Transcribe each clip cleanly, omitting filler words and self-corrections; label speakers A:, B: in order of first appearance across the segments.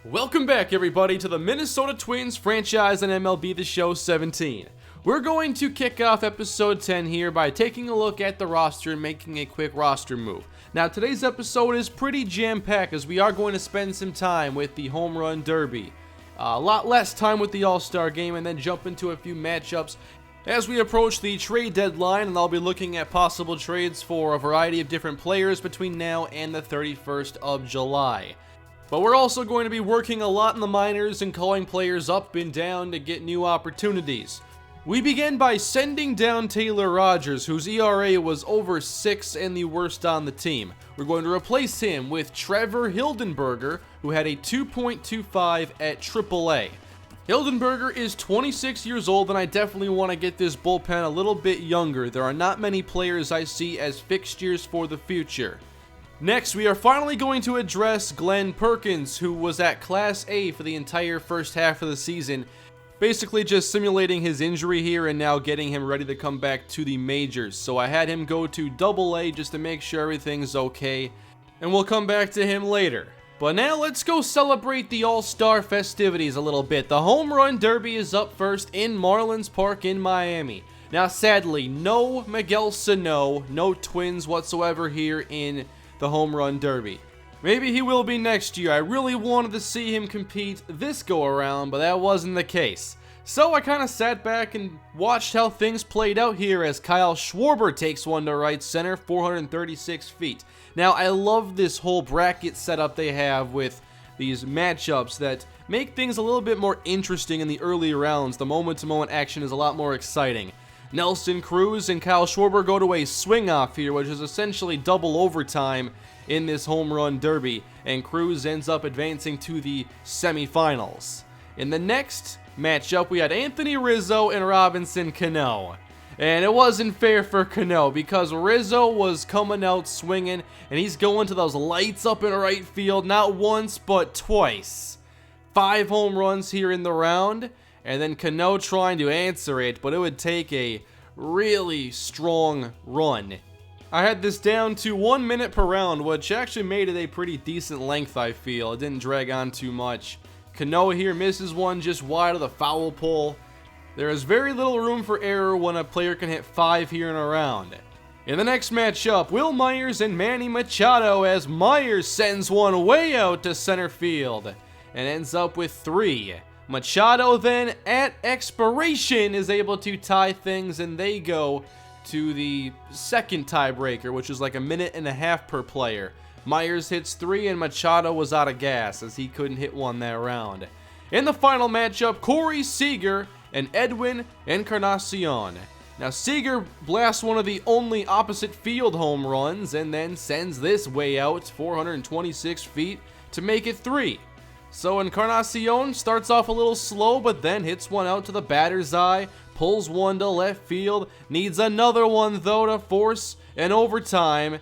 A: Welcome back, everybody, to the Minnesota Twins franchise on MLB The Show 17. We're going to kick off episode 10 here by taking a look at the roster and making a quick roster move. Now, today's episode is pretty jam-packed as we are going to spend some time with the Homerun Derby. A lot less time with the All-Star Game, and then jump into a few matchups as we approach the trade deadline, and I'll be looking at possible trades for a variety of different players between now and the 31st of July. But we're also going to be working a lot in the minors and calling players up and down to get new opportunities. We begin by sending down Taylor Rogers, whose ERA was over 6 and the worst on the team. We're going to replace him with Trevor Hildenberger, who had a 2.25 at AAA. Hildenberger is 26 years old, and I definitely want to get this bullpen a little bit younger. There are not many players I see as fixtures for the future. Next, we are finally going to address Glen Perkins, who was at Class A for the entire first half of the season, basically just simulating his injury here and now getting him ready to come back to the majors. So I had him go to AA just to make sure everything's okay, and we'll come back to him later. But now let's go celebrate the All-Star festivities a little bit. The Homerun Derby is up first in Marlins Park in Miami. Now sadly, no Miguel Sano, no Twins whatsoever here in the Homerun Derby. Maybe he will be next year. I really wanted to see him compete this go around, but that wasn't the case. So I kind of sat back and watched how things played out here as Kyle Schwarber takes one to right center, 436 feet. Now I love this whole bracket setup they have with these matchups that make things a little bit more interesting in the early rounds. The moment-to-moment action is a lot more exciting. Nelson Cruz and Kyle Schwarber go to a swing-off here, which is essentially double overtime in this Homerun Derby, and Cruz ends up advancing to the semifinals. In the next matchup, we had Anthony Rizzo and Robinson Cano. And it wasn't fair for Cano because Rizzo was coming out swinging, and he's going to those lights up in right field not once but twice. 5 home runs here in the round, and then Cano trying to answer it, but it would take a really strong run. I had this down to 1 minute per round, which actually made it a pretty decent length, I feel. It didn't drag on too much. Cano here misses one just wide of the foul pole. There is very little room for error when a player can hit 5 here in a round. In the next matchup, Will Myers and Manny Machado, as Myers sends one way out to center field and ends up with 3. Machado then, at expiration, is able to tie things, and they go to the second tiebreaker, which is like a minute and a half per player. Myers hits 3, and Machado was out of gas as he couldn't hit one that round. In the final matchup, Corey Seager and Edwin Encarnacion. Now, Seager blasts one of the only opposite field home runs and then sends this way out 426 feet to make it 3. So Encarnacion starts off a little slow, but then hits one out to the batter's eye, pulls one to left field, needs another one though to force an overtime,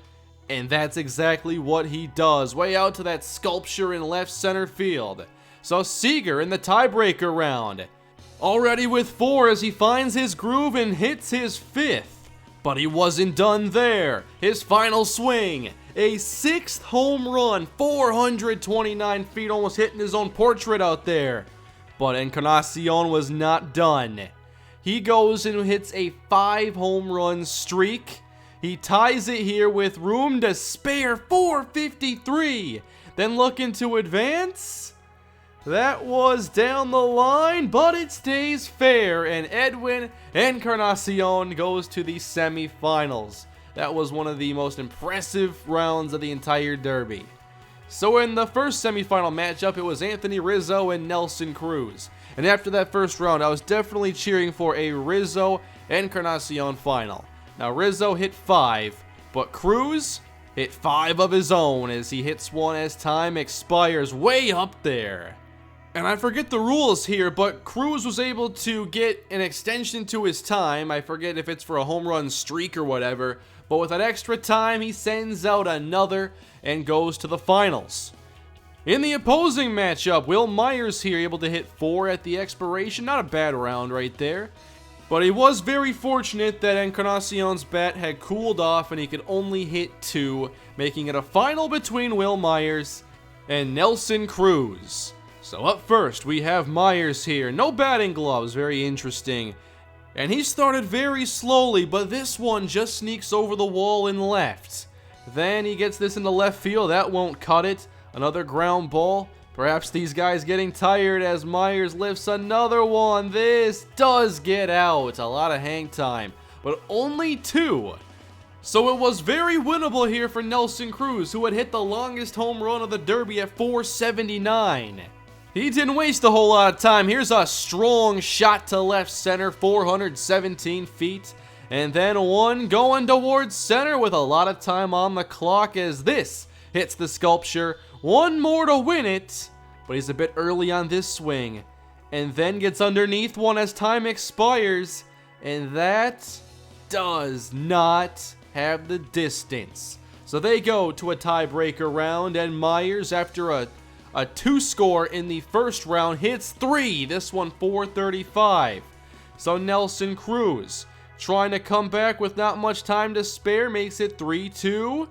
A: and that's exactly what he does, way out to that sculpture in left center field. So Seager in the tiebreaker round, already with 4 as he finds his groove and hits his 5th. But he wasn't done there. His final swing, a 6th home run, 429 feet, almost hitting his own portrait out there. But Encarnacion was not done. He goes and hits a 5 home run streak. He ties it here with room to spare, 453. Then looking to advance. That was down the line, but it stays fair, and Edwin Encarnacion goes to the semifinals. That was one of the most impressive rounds of the entire Derby. So in the first semifinal matchup, it was Anthony Rizzo and Nelson Cruz. And after that first round, I was definitely cheering for a Rizzo Encarnacion final. Now Rizzo hit 5, but Cruz hit 5 of his own as he hits one as time expires way up there. And I forget the rules here, but Cruz was able to get an extension to his time. I forget if it's for a home run streak or whatever, but with that extra time, he sends out another and goes to the finals. In the opposing matchup, Will Myers here able to hit 4 at the expiration. Not a bad round right there. But he was very fortunate that Encarnacion's bat had cooled off and he could only hit 2, making it a final between Will Myers and Nelson Cruz. So up first, we have Myers here. No batting gloves, very interesting. And he started very slowly, but this one just sneaks over the wall and left. Then he gets this into left field. That won't cut it. Another ground ball. Perhaps these guys getting tired as Myers lifts another one. This does get out. A lot of hang time, but only 2. So it was very winnable here for Nelson Cruz, who had hit the longest home run of the Derby at 479. He didn't waste a whole lot of time. Here's a strong shot to left center, 417 feet. And then one going towards center with a lot of time on the clock as this hits the sculpture. One more to win it, but he's a bit early on this swing. And then gets underneath one as time expires. And that does not have the distance. So they go to a tiebreaker round, and Myers, after a 2-score in the first round, hits 3. This one 435. So Nelson Cruz, trying to come back with not much time to spare, makes it 3-2.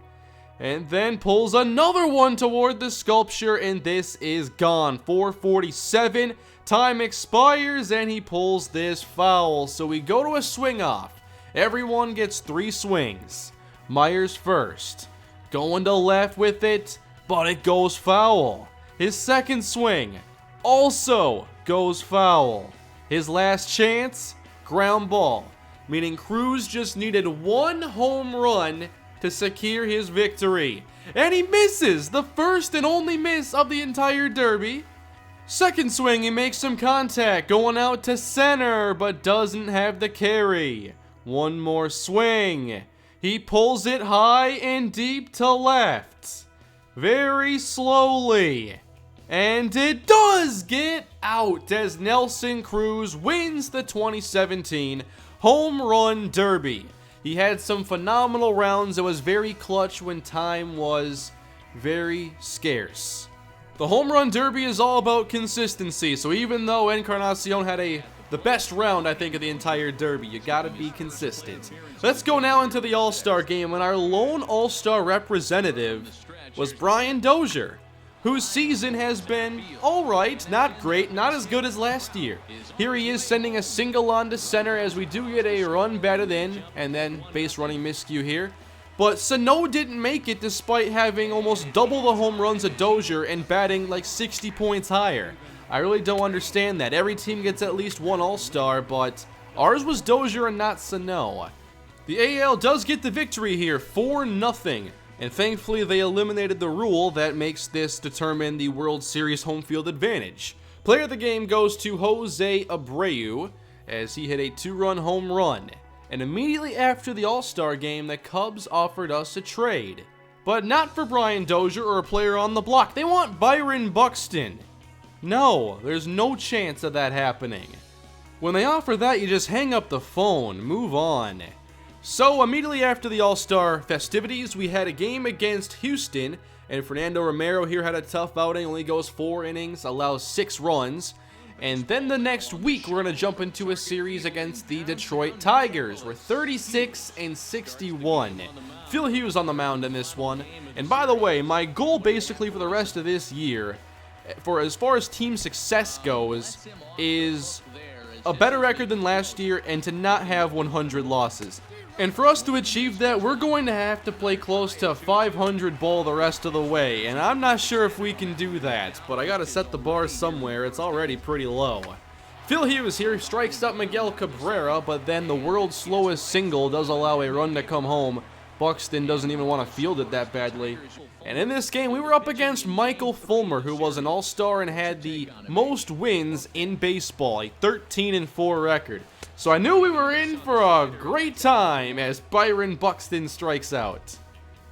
A: And then pulls another one toward the sculpture, and this is gone. 447. Time expires, and he pulls this foul. So we go to a swing off. Everyone gets 3 swings. Myers first. Going to left with it, but it goes foul. His second swing also goes foul. His last chance, ground ball. Meaning Cruz just needed 1 home run to secure his victory. And he misses, the first and only miss of the entire Derby. Second swing, he makes some contact, going out to center, but doesn't have the carry. One more swing. He pulls it high and deep to left. Very slowly. And it does get out as Nelson Cruz wins the 2017 Homerun Derby. He had some phenomenal rounds. It was very clutch when time was very scarce. The Homerun Derby is all about consistency, so even though Encarnacion had the best round, I think, of the entire Derby, you gotta be consistent. Let's go now into the All-Star game, and our lone All-Star representative was Brian Dozier, whose season has been alright, not great, not as good as last year. Here he is sending a single on to center as we do get a run batted in, and then base running miscue here. But Sano didn't make it despite having almost double the home runs of Dozier and batting like 60 points higher. I really don't understand that. Every team gets at least 1 All-Star, but ours was Dozier and not Sano. The AL does get the victory here, 4-0. And thankfully they eliminated the rule that makes this determine the World Series home field advantage. Player of the game goes to Jose Abreu as he hit a 2-run home run. And immediately after the All-Star game, the Cubs offered us a trade. But not for Brian Dozier or a player on the block. They want Byron Buxton. No, there's no chance of that happening. When they offer that, you just hang up the phone, move on. So immediately after the All-Star festivities, we had a game against Houston, and Fernando Romero here had a tough outing, only goes 4 innings, allows 6 runs. And then the next week, we're going to jump into a series against the Detroit Tigers. We're 36-61. Phil Hughes on the mound in this one. And by the way, my goal basically for the rest of this year, for as far as team success goes, is a better record than last year and to not have 100 losses. And for us to achieve that, we're going to have to play close to 500 ball the rest of the way, and I'm not sure if we can do that, but I gotta set the bar somewhere. It's already pretty low. Phil Hughes here strikes up Miguel Cabrera, but then the world's slowest single does allow a run to come home. Buxton doesn't even want to field it that badly. And in this game, we were up against Michael Fulmer, who was an all-star and had the most wins in baseball, a 13-4 record. So I knew we were in for a great time as Byron Buxton strikes out.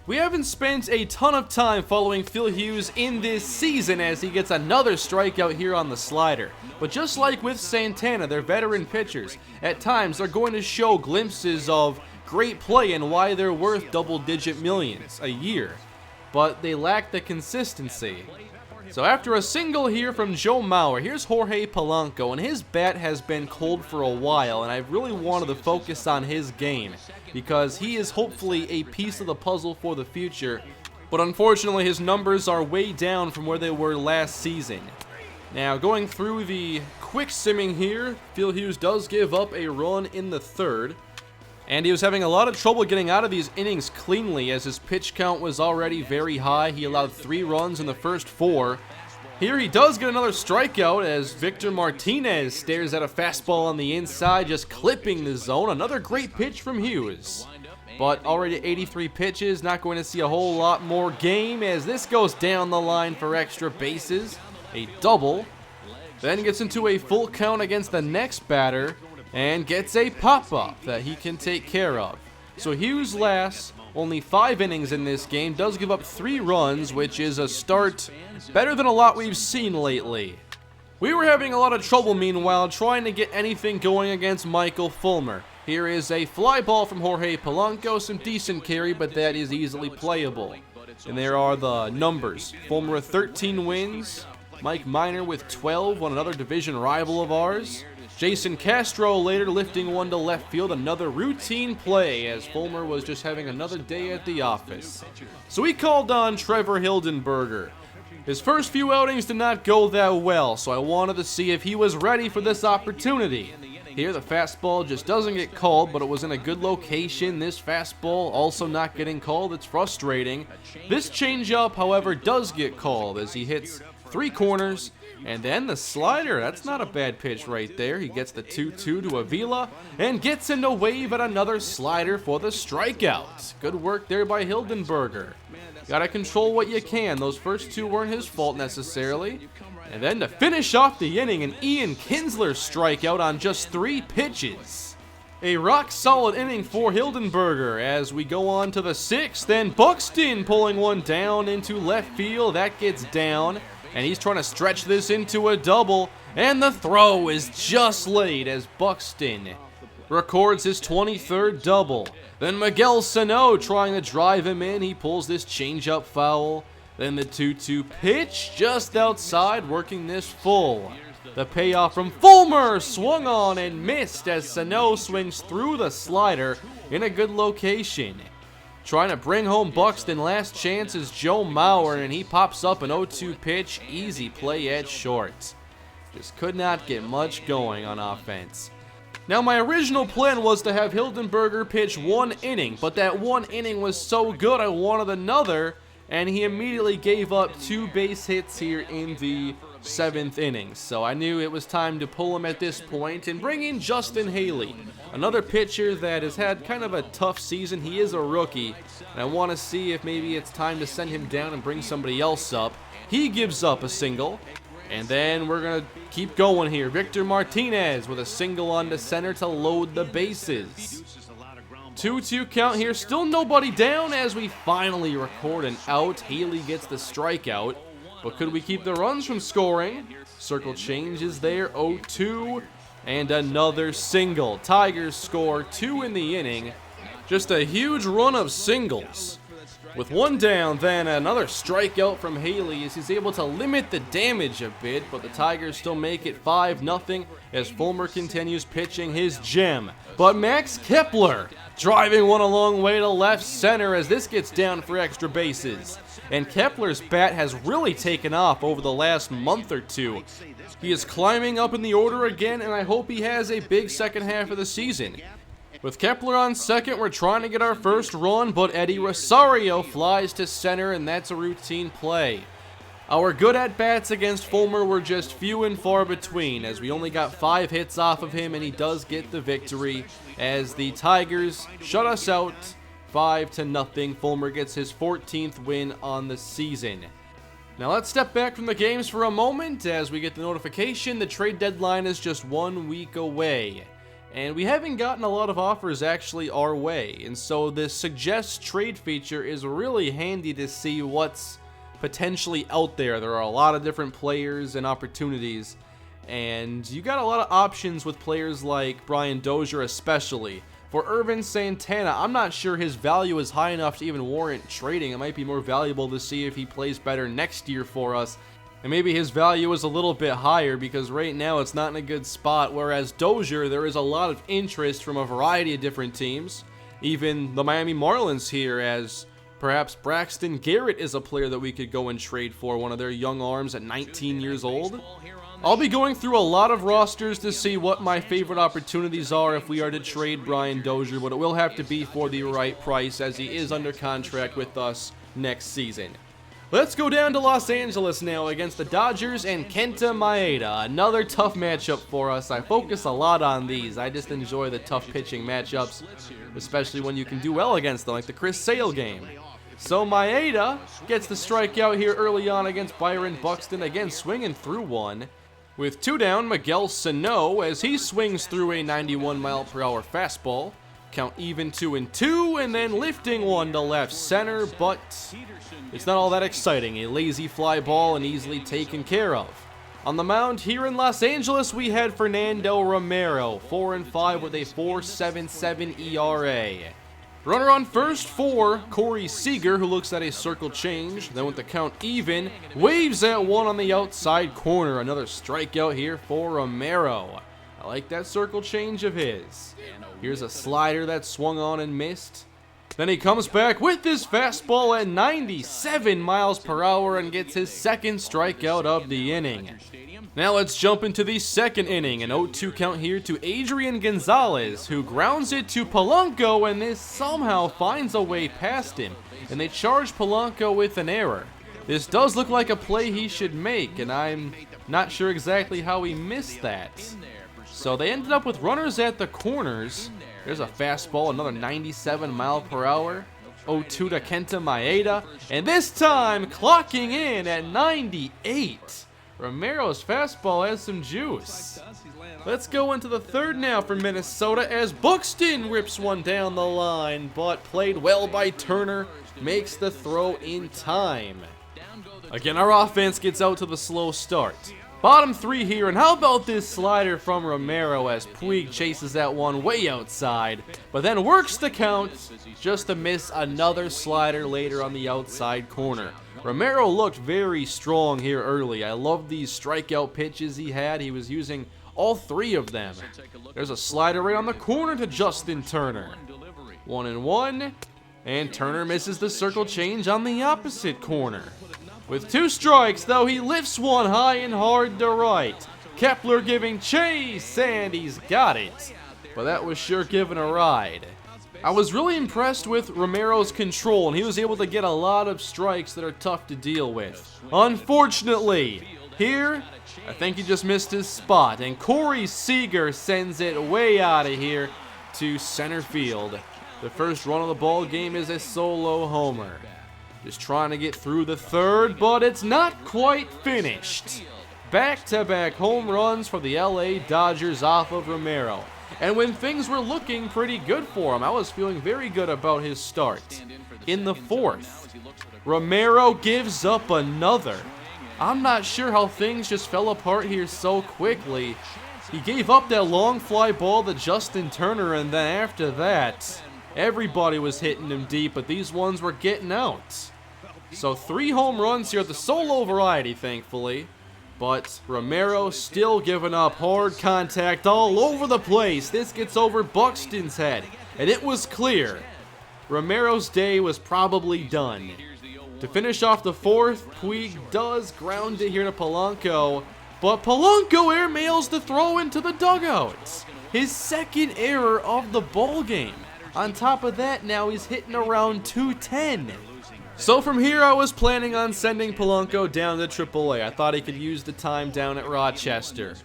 A: We haven't spent a ton of time following Phil Hughes in this season as he gets another strikeout here on the slider. But just like with Santana, they're veteran pitchers. At times, they're going to show glimpses of great play and why they're worth double-digit millions a year. But they lack the consistency. So after a single here from Joe Mauer, here's Jorge Polanco, and his bat has been cold for a while, and I've really wanted to focus on his game, because he is hopefully a piece of the puzzle for the future, but unfortunately his numbers are way down from where they were last season. Now, going through the quick simming here, Phil Hughes does give up a run in the third. And he was having a lot of trouble getting out of these innings cleanly as his pitch count was already very high. He allowed 3 runs in the first 4. Here he does get another strikeout as Victor Martinez stares at a fastball on the inside, just clipping the zone. Another great pitch from Hughes. But already 83 pitches, not going to see a whole lot more game as this goes down the line for extra bases. A double. Then gets into a full count against the next batter and gets a pop-up that he can take care of. So Hughes lasts only 5 innings in this game, does give up 3 runs, which is a start better than a lot we've seen lately. We were having a lot of trouble, meanwhile, trying to get anything going against Michael Fulmer. Here is a fly ball from Jorge Polanco, some decent carry, but that is easily playable. And there are the numbers. Fulmer with 13 wins, Mike Minor with 12 on another division rival of ours. Jason Castro later lifting one to left field, another routine play as Fulmer was just having another day at the office. So he called on Trevor Hildenberger. His first few outings did not go that well, so I wanted to see if he was ready for this opportunity. Here the fastball just doesn't get called, but it was in a good location. This fastball also not getting called. It's frustrating. This changeup, however, does get called as he hits 3 corners. And then the slider, that's not a bad pitch right there. He gets the 2-2 to Avila and gets in to wave at another slider for the strikeout. Good work there by Hildenberger. Gotta control what you can. Those first 2 weren't his fault necessarily. And then to finish off the inning, an Ian Kinsler strikeout on just 3 pitches. A rock-solid inning for Hildenberger as we go on to the 6th. And Buxton pulling one down into left field. That gets down. And he's trying to stretch this into a double. And the throw is just late as Buxton records his 23rd double. Then Miguel Sano trying to drive him in. He pulls this changeup foul. Then the 2-2 pitch just outside, working this full. The payoff from Fulmer swung on and missed as Sano swings through the slider in a good location. Trying to bring home Buxton, last chance is Joe Mauer, and he pops up an 0-2 pitch, easy play at short. Just could not get much going on offense. Now my original plan was to have Hildenberger pitch 1 inning, but that 1 inning was so good I wanted another, and he immediately gave up 2 base hits here in the 7th inning. So I knew it was time to pull him at this point and bring in Justin Haley, another pitcher that has had kind of a tough season. He is a rookie, and I want to see if maybe it's time to send him down and bring somebody else up. He gives up a single, and then we're going to keep going here. Victor Martinez with a single on the center to load the bases. 2-2 count here, still nobody down as we finally record an out. Haley gets the strikeout, but could we keep the runs from scoring? Circle changes there, 0-2, and another single. Tigers score 2 in the inning. Just a huge run of singles. With 1 down, then another strikeout from Haley as he's able to limit the damage a bit, but the Tigers still make it 5-0 as Fulmer continues pitching his gem. But Max Kepler driving one a long way to left center as this gets down for extra bases. And Kepler's bat has really taken off over the last month or 2. He is climbing up in the order again, and I hope he has a big second half of the season. With Kepler on second, we're trying to get our first run, but Eddie Rosario flies to center, and that's a routine play. Our good at-bats against Fulmer were just few and far between, as we only got 5 hits off of him, and he does get the victory, as the Tigers shut us out 5-0. Fulmer gets his 14th win on the season. Now let's step back from the games for a moment, as we get the notification the trade deadline is just 1 week away. And we haven't gotten a lot of offers actually our way, and so this suggest trade feature is really handy to see what's potentially out there. There are a lot of different players and opportunities, and you got a lot of options with players like Brian Dozier especially. For Ervin Santana, I'm not sure his value is high enough to even warrant trading. It might be more valuable to see if he plays better next year for us. And maybe his value is a little bit higher because right now it's not in a good spot. Whereas Dozier, there is a lot of interest from a variety of different teams. Even the Miami Marlins here, as Perhaps Braxton Garrett is a player that we could go and trade for, one of their young arms at 19 years old. I'll be going through a lot of rosters to see what my favorite opportunities are if we are to trade Brian Dozier, but it will have to be for the right price as he is under contract with us next season. Let's go down to Los Angeles now against the Dodgers and Kenta Maeda. Another tough matchup for us. I focus a lot on these. I just enjoy the tough pitching matchups, especially when you can do well against them, like the Chris Sale game. So Maeda gets the strikeout here early on against Byron Buxton, again swinging through one. With 2 down, Miguel Sano as he swings through a 91-mile-per-hour fastball. Count even 2-2, and then lifting one to left center, but it's not all that exciting. A lazy fly ball and easily taken care of. On the mound here in Los Angeles, we had Fernando Romero, 4-5 with a 4.77 ERA. Runner on first for Corey Seager, who looks at a circle change. Then with the count even, waves at one on the outside corner. Another strikeout here for Romero. I like that circle change of his. Here's a slider that swung on and missed. Then he comes back with his fastball at 97 miles per hour and gets his second strikeout of the inning. Now let's jump into the second inning. An 0-2 count here to Adrian Gonzalez, who grounds it to Polanco, and this somehow finds a way past him, and they charge Polanco with an error. This does look like a play he should make, and I'm not sure exactly how he missed that. So they ended up with runners at the corners. There's a fastball, another 97 mile per hour. 0-2 to Kenta Maeda, and this time clocking in at 98. Romero's fastball has some juice. Let's go into the third now for Minnesota as Buxton rips one down the line, but played well by Turner, makes the throw in time. Again, our offense gets out to the slow start. Bottom 3 here, and how about this slider from Romero as Puig chases that one way outside, but then works the count just to miss another slider later on the outside corner. Romero looked very strong here early. I love these strikeout pitches he had. He was using all 3 of them. There's a slider right on the corner to Justin Turner. 1-1, and Turner misses the circle change on the opposite corner. With 2 strikes, though, he lifts one high and hard to right. Kepler giving chase, and he's got it. But that was sure giving a ride. I was really impressed with Romero's control, and he was able to get a lot of strikes that are tough to deal with. Unfortunately, here, I think he just missed his spot, and Corey Seager sends it way out of here to center field. The first run of the ball game is a solo homer. Just trying to get through the third, but it's not quite finished. Back-to-back home runs for the LA Dodgers off of Romero. And when things were looking pretty good for him, I was feeling very good about his start. In the 4th, Romero gives up another. I'm not sure how things just fell apart here so quickly. He gave up that long fly ball to Justin Turner, and then after that, everybody was hitting him deep, but these ones were getting out. So 3 home runs here at the solo variety, thankfully. But Romero still giving up hard contact all over the place. This gets over Buxton's head, and it was clear Romero's day was probably done. To finish off the 4th, Puig does ground it here to Polanco, but Polanco airmails the throw into the dugout. His second error of the ball game. On top of that, now he's hitting around 210. So from here, I was planning on sending Polanco down to AAA. I thought he could use the time down at Rochester.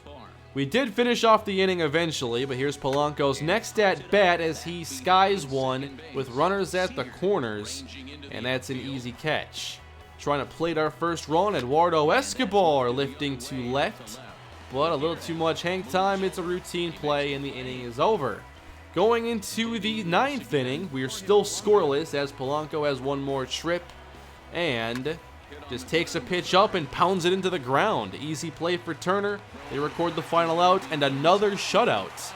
A: We did finish off the inning eventually, but here's Polanco's next at-bat as he skies one with runners at the corners, and that's an easy catch. Trying to plate our first run, Eduardo Escobar lifting to left, but a little too much hang time. It's a routine play, and the inning is over. Going into the 9th inning, we are still scoreless as Polanco has one more trip and just takes a pitch up and pounds it into the ground. Easy play for Turner. They record the final out and another shutout.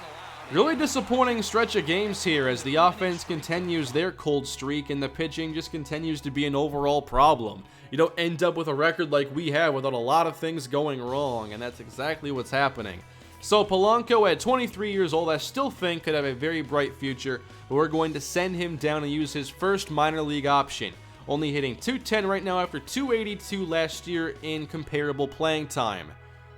A: Really disappointing stretch of games here as the offense continues their cold streak and the pitching just continues to be an overall problem. You don't end up with a record like we have without a lot of things going wrong, and that's exactly what's happening. So Polanco at 23 years old, I still think could have a very bright future, but we're going to send him down and use his first minor league option. only hitting .210 right now after .282 last year in comparable playing time.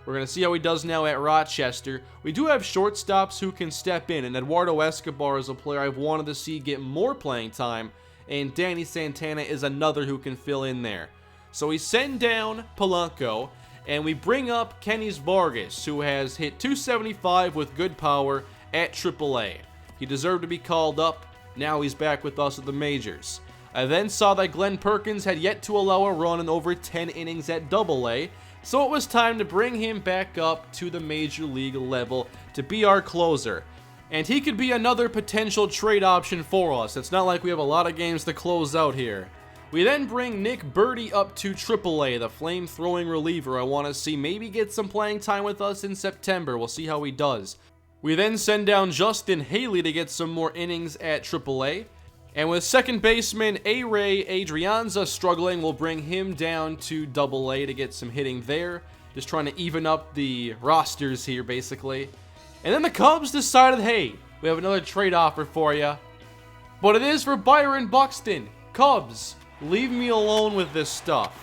A: We're going to see how he does now at Rochester. We do have shortstops who can step in, and Eduardo Escobar is a player I've wanted to see get more playing time, and Danny Santana is another who can fill in there. So we send down Polanco, and we bring up Kenys Vargas, who has hit .275 with good power at AAA. He deserved to be called up. Now he's back with us at the majors. I then saw that Glen Perkins had yet to allow a run in over 10 innings at AA, so it was time to bring him back up to the major league level to be our closer. And he could be another potential trade option for us. It's not like we have a lot of games to close out here. We then bring Nick Birdie up to AAA, the flame-throwing reliever. I want to see maybe get some playing time with us in September. We'll see how he does. We then send down Justin Haley to get some more innings at AAA. And with second baseman A-Ray Adrianza struggling, we'll bring him down to AA to get some hitting there. Just trying to even up the rosters here, basically. And then the Cubs decided, hey, we have another trade offer for you. But it is for Byron Buxton. Cubs, leave me alone with this stuff.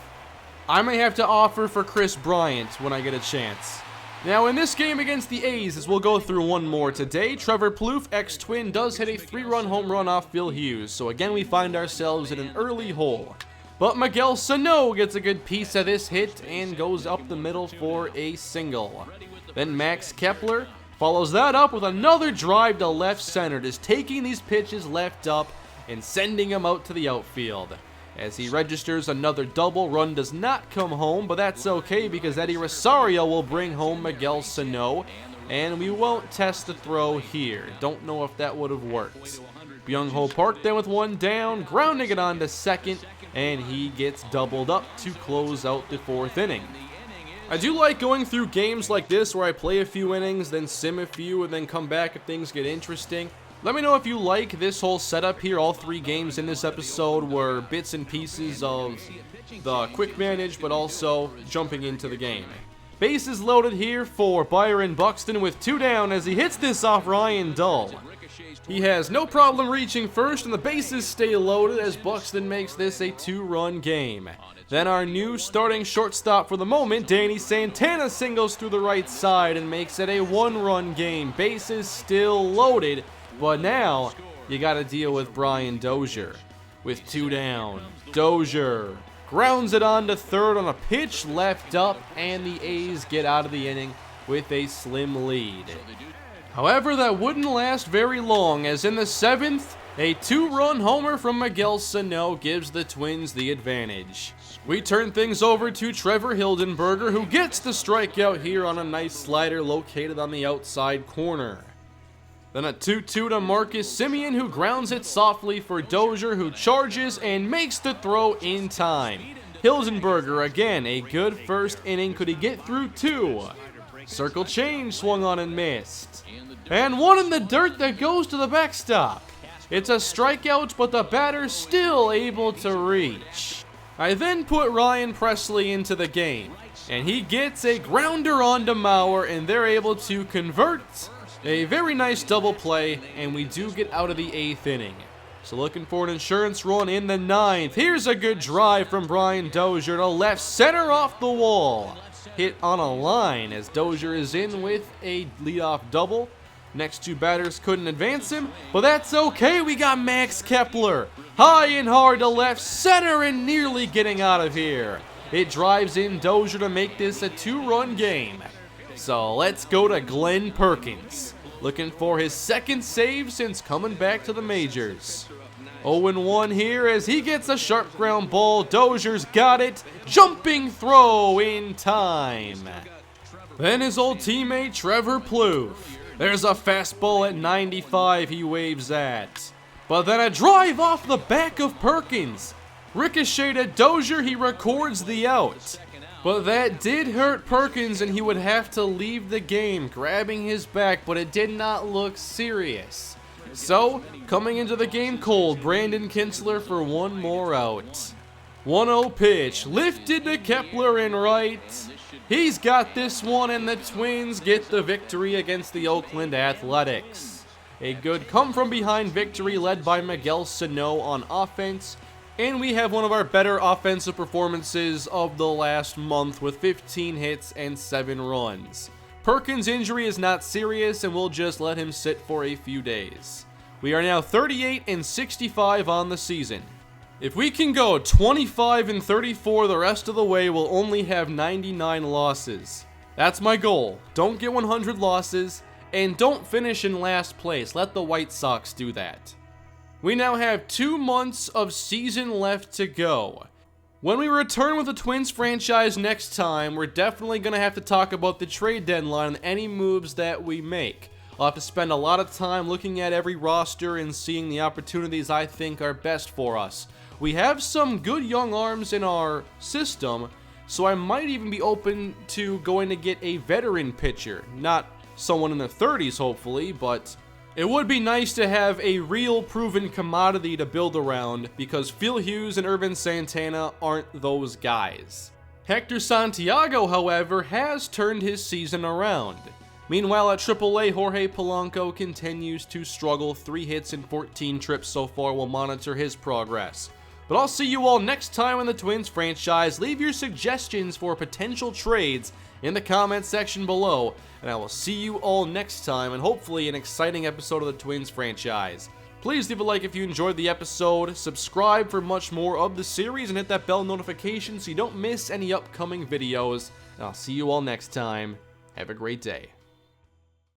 A: I may have to offer for Chris Bryant when I get a chance. Now, in this game against the A's, as we'll go through one more today, Trevor Plouffe, ex-Twin, does hit a 3-run home run off Phil Hughes, so again we find ourselves in an early hole. But Miguel Sano gets a good piece of this hit and goes up the middle for a single. Then Max Kepler follows that up with another drive to left center, just taking these pitches left up and sending them out to the outfield. As he registers another double, run does not come home, but that's okay because Eddie Rosario will bring home Miguel Sano, and we won't test the throw here. Don't know if that would have worked. Byung-Ho Park then with one down, grounding it on to second, and he gets doubled up to close out the fourth inning. I do like going through games like this where I play a few innings, then sim a few, and then come back if things get interesting. Let me know if you like this whole setup here. All 3 games in this episode were bits and pieces of the quick manage, but also jumping into the game. Bases loaded here for Byron Buxton with 2 down as he hits this off Ryan Dull. He has no problem reaching first, and the bases stay loaded as Buxton makes this a 2-run game. Then our new starting shortstop for the moment, Danny Santana, singles through the right side and makes it a 1-run game. Bases still loaded. But now, you gotta deal with Brian Dozier. With 2 down, Dozier grounds it on to third on a pitch left up, and the A's get out of the inning with a slim lead. However, that wouldn't last very long, as in the 7th, a 2-run homer from Miguel Sano gives the Twins the advantage. We turn things over to Trevor Hildenberger, who gets the strikeout here on a nice slider located on the outside corner. Then a 2-2 to Marcus Semien, who grounds it softly for Dozier, who charges and makes the throw in time. Hildenberger, again, a good first inning. Could he get through 2? Circle change swung on and missed. And 1 in the dirt that goes to the backstop. It's a strikeout, but the batter's still able to reach. I then put Ryan Presley into the game, and he gets a grounder onto Mauer, and they're able to convert. A very nice double play, and we do get out of the 8th inning. So looking for an insurance run in the 9th. Here's a good drive from Brian Dozier to left center off the wall. Hit on a line as Dozier is in with a leadoff double. Next 2 batters couldn't advance him, but that's okay. We got Max Kepler high and hard to left center and nearly getting out of here. It drives in Dozier to make this a 2-run game. So let's go to Glen Perkins, looking for his 2nd save since coming back to the majors. 0-1 here as he gets a sharp ground ball. Dozier's got it. Jumping throw in time. Then his old teammate Trevor Plouffe. There's a fastball at 95 he waves at. But then a drive off the back of Perkins. Ricocheted at Dozier, he records the out. But that did hurt Perkins, and he would have to leave the game, grabbing his back, but it did not look serious. So, coming into the game cold, Brandon Kinsler for 1 more out. 1-0 pitch, lifted to Kepler in right. He's got this one, and the Twins get the victory against the Oakland Athletics. A good come-from-behind victory led by Miguel Sano on offense. And we have one of our better offensive performances of the last month with 15 hits and 7 runs. Perkins' injury is not serious and we'll just let him sit for a few days. We are now 38 and 65 on the season. If we can go 25 and 34 the rest of the way, we'll only have 99 losses. That's my goal. Don't get 100 losses, and don't finish in last place. Let the White Sox do that. We now have 2 months of season left to go. When we return with the Twins franchise next time, we're definitely going to have to talk about the trade deadline and any moves that we make. I'll have to spend a lot of time looking at every roster and seeing the opportunities I think are best for us. We have some good young arms in our system, so I might even be open to going to get a veteran pitcher. Not someone in their 30s, hopefully, but it would be nice to have a real proven commodity to build around, because Phil Hughes and Ervin Santana aren't those guys. Hector Santiago, however, has turned his season around. Meanwhile, at AAA, Jorge Polanco continues to struggle. 3 hits and 14 trips so far. We'll monitor his progress. But I'll see you all next time in the Twins franchise. Leave your suggestions for potential trades in the comments section below, and I will see you all next time, and hopefully an exciting episode of the Twins franchise. Please leave a like if you enjoyed the episode, subscribe for much more of the series, and hit that bell notification so you don't miss any upcoming videos. And I'll see you all next time. Have a great day.